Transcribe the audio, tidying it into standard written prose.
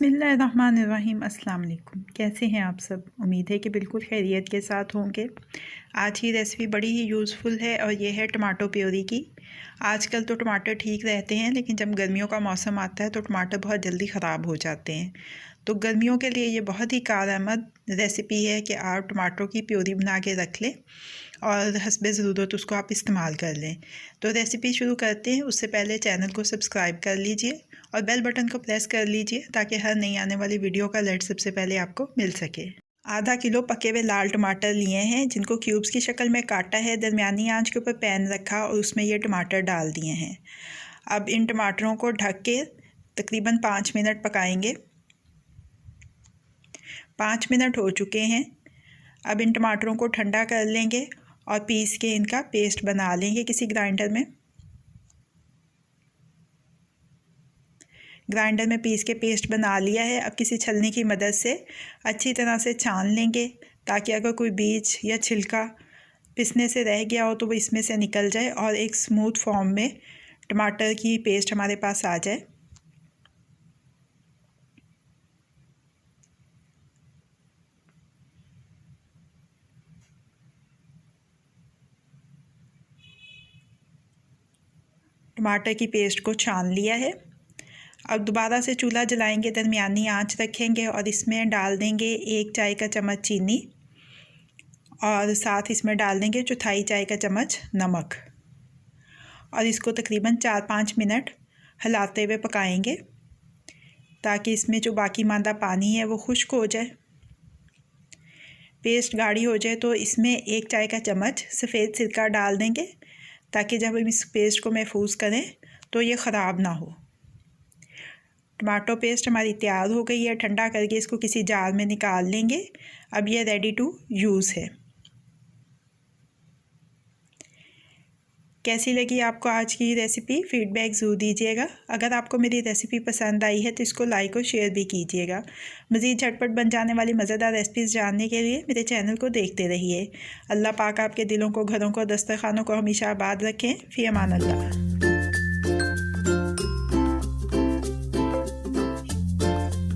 बिस्मिल्लाहिर्रहमानिर्रहीम। अस्सलाम वालेकुम। कैसे हैं आप सब? उम्मीद है कि बिल्कुल खैरियत के साथ होंगे। आज की रेसिपी बड़ी ही यूज़फुल है और ये है टमाटो प्योरी की। आजकल तो टमाटर ठीक रहते हैं, लेकिन जब गर्मियों का मौसम आता है तो टमाटर बहुत जल्दी ख़राब हो जाते हैं। तो गर्मियों के लिए ये बहुत ही कारआमद रेसिपी है कि आप टमाटरों की प्योरी बना के रख लें और हस्बे ज़रूरत उसको आप इस्तेमाल कर लें। तो रेसिपी शुरू करते हैं। उससे पहले चैनल को सब्सक्राइब कर लीजिए और बेल बटन को प्रेस कर लीजिए ताकि हर नई आने वाली वीडियो का अलर्ट सबसे पहले आपको मिल सके। आधा किलो पके हुए लाल टमाटर लिए हैं, जिनको क्यूब्स की शक्ल में काटा है। दरमियानी आंच के ऊपर पैन रखा और उसमें ये टमाटर डाल दिए हैं। अब इन टमाटरों को ढक के तकरीबन 5 मिनट पकाएंगे। 5 मिनट हो चुके हैं। अब इन टमाटरों को ठंडा कर लेंगे और पीस के इनका पेस्ट बना लेंगे किसी ग्राइंडर में। ग्राइंडर में पीस के पेस्ट बना लिया है। अब किसी छलनी की मदद से अच्छी तरह से छान लेंगे ताकि अगर कोई बीज या छिलका पिसने से रह गया हो तो वो इसमें से निकल जाए और एक स्मूथ फॉर्म में टमाटर की पेस्ट हमारे पास आ जाए। टमाटर की पेस्ट को छान लिया है। अब दोबारा से चूल्हा जलाएंगे, दरमियानी आंच रखेंगे और इसमें डाल देंगे 1 चाय का चम्मच चीनी और साथ इसमें डाल देंगे 1/4 चाय का चम्मच नमक और इसको तकरीबन 4-5 मिनट हिलाते हुए पकाएंगे ताकि इसमें जो बाकी मांदा पानी है वो खुश्क हो जाए। पेस्ट गाढ़ी हो जाए तो इसमें 1 चाय का चम्मच सफ़ेद सिरका डाल देंगे ताकि जब हम इस पेस्ट को महफूज करें तो ये ख़राब ना हो। टमाटो पेस्ट हमारी तैयार हो गई है। ठंडा करके इसको किसी जार में निकाल लेंगे। अब ये रेडी टू यूज़ है। कैसी लगी आपको आज की रेसिपी? फ़ीडबैक ज़रूर दीजिएगा। अगर आपको मेरी रेसिपी पसंद आई है तो इसको लाइक और शेयर भी कीजिएगा। मज़ीद झटपट बन जाने वाली मज़ेदार रेसिपीज़ जानने के लिए मेरे चैनल को देखते रहिए। अल्लाह पाक आपके दिलों को, घरों को, दस्तरखानों को हमेशा आबाद रखें। फ़ी अमान अल्लाह।